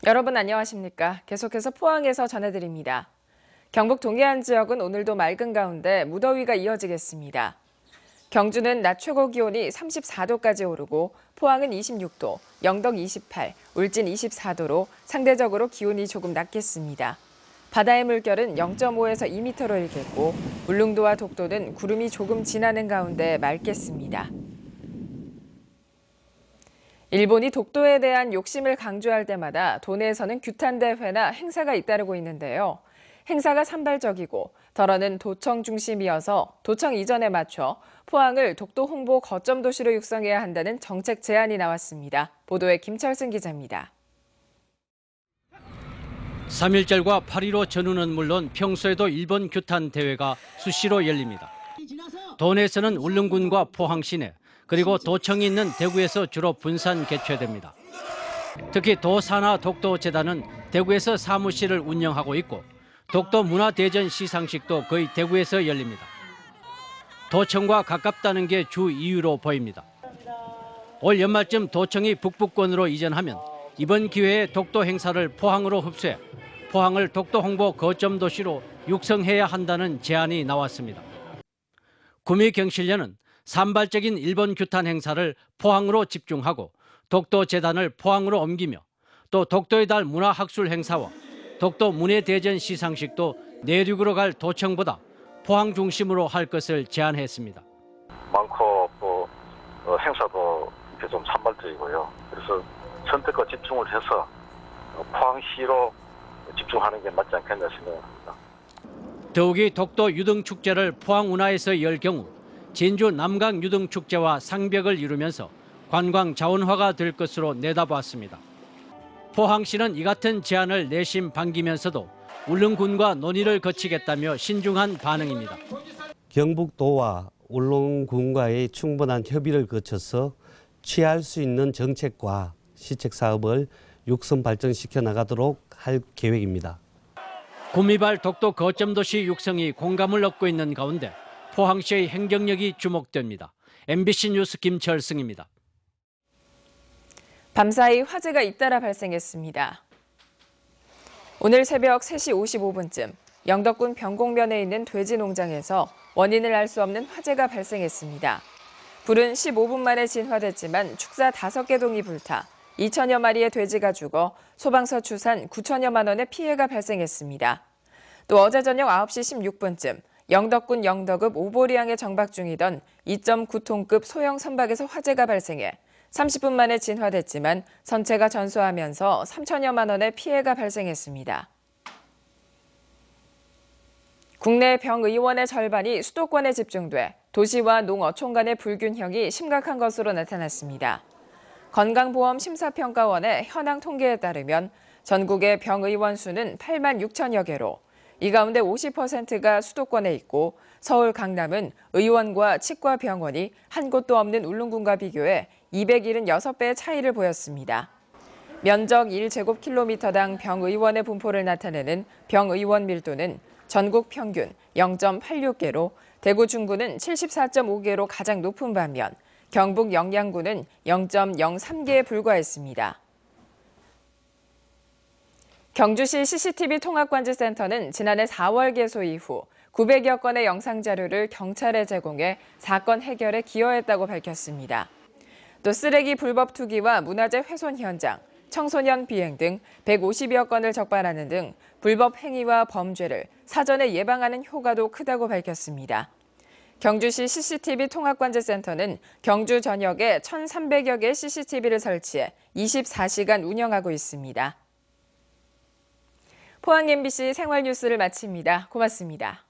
여러분 안녕하십니까? 계속해서 포항에서 전해드립니다. 경북 동해안 지역은 오늘도 맑은 가운데 무더위가 이어지겠습니다. 경주는 낮 최고 기온이 34도까지 오르고 포항은 26도, 영덕 28, 울진 24도로 상대적으로 기온이 조금 낮겠습니다. 바다의 물결은 0.5에서 2m로 일겠고 울릉도와 독도는 구름이 조금 지나는 가운데 맑겠습니다. 일본이 독도에 대한 욕심을 강조할 때마다 도내에서는 규탄 대회나 행사가 잇따르고 있는데요. 행사가 산발적이고 덜어는 도청 중심이어서 도청 이전에 맞춰 포항을 독도 홍보 거점 도시로 육성해야 한다는 정책 제안이 나왔습니다. 보도에 김철승 기자입니다. 3.1절과 8.15 전후는 물론 평소에도 일본 규탄 대회가 수시로 열립니다. 도내에서는 울릉군과 포항 시내, 그리고 도청이 있는 대구에서 주로 분산 개최됩니다. 특히 도산하 독도재단은 대구에서 사무실을 운영하고 있고 독도 문화대전 시상식도 거의 대구에서 열립니다. 도청과 가깝다는 게 주 이유로 보입니다. 올 연말쯤 도청이 북부권으로 이전하면 이번 기회에 독도 행사를 포항으로 흡수해 포항을 독도 홍보 거점 도시로 육성해야 한다는 제안이 나왔습니다. 구미경실련은 산발적인 일본 규탄 행사를 포항으로 집중하고 독도재단을 포항으로 옮기며 또 독도의 달 문화학술 행사와 독도 문예대전 시상식도 내륙으로 갈 도청보다 포항 중심으로 할 것을 제안했습니다. 많고 행사도 좀 산발적이고요. 그래서 선택과 집중을 해서 포항시로 집중하는 게 맞지 않겠나 생각합니다. 더욱이 독도 유등축제를 포항 운하에서 열 경우 진주 남강 유등축제와 상벽을 이루면서 관광 자원화가 될 것으로 내다보았습니다. 포항시는 이 같은 제안을 내심 반기면서도 울릉군과 논의를 거치겠다며 신중한 반응입니다. 경북도와 울릉군과의 충분한 협의를 거쳐서 취할 수 있는 정책과 시책 사업을 육성 발전시켜 나가도록 할 계획입니다. 구미발 독도 거점 도시 육성이 공감을 얻고 있는 가운데 포항시의 행정력이 주목됩니다. MBC 뉴스 김철승입니다. 밤사이 화재가 잇따라 발생했습니다. 오늘 새벽 3시 55분쯤 영덕군 병곡면에 있는 돼지 농장에서 원인을 알 수 없는 화재가 발생했습니다. 불은 15분 만에 진화됐지만 축사 5개 동이 불타 2천여 마리의 돼지가 죽어 소방서 추산 9천여만 원의 피해가 발생했습니다. 또 어제 저녁 9시 16분쯤 영덕군 영덕읍 오보리항에 정박 중이던 2.9톤급 소형 선박에서 화재가 발생해 30분 만에 진화됐지만 선체가 전소하면서 3천여만 원의 피해가 발생했습니다. 국내 병의원의 절반이 수도권에 집중돼 도시와 농어촌 간의 불균형이 심각한 것으로 나타났습니다. 건강보험심사평가원의 현황 통계에 따르면 전국의 병의원 수는 8만 6천여 개로 이 가운데 50%가 수도권에 있고 서울, 강남은 의원과 치과병원이 한 곳도 없는 울릉군과 비교해 276배의 차이를 보였습니다. 면적 1제곱킬로미터당 병의원의 분포를 나타내는 병의원 밀도는 전국 평균 0.86개로 대구 중구는 74.5개로 가장 높은 반면 경북 영양군은 0.03개에 불과했습니다. 경주시 CCTV 통합관제센터는 지난해 4월 개소 이후 900여 건의 영상 자료를 경찰에 제공해 사건 해결에 기여했다고 밝혔습니다. 또 쓰레기 불법 투기와 문화재 훼손 현장, 청소년 비행 등 150여 건을 적발하는 등 불법 행위와 범죄를 사전에 예방하는 효과도 크다고 밝혔습니다. 경주시 CCTV 통합관제센터는 경주 전역에 1,300여 개의 CCTV를 설치해 24시간 운영하고 있습니다. 포항 MBC 생활뉴스를 마칩니다. 고맙습니다.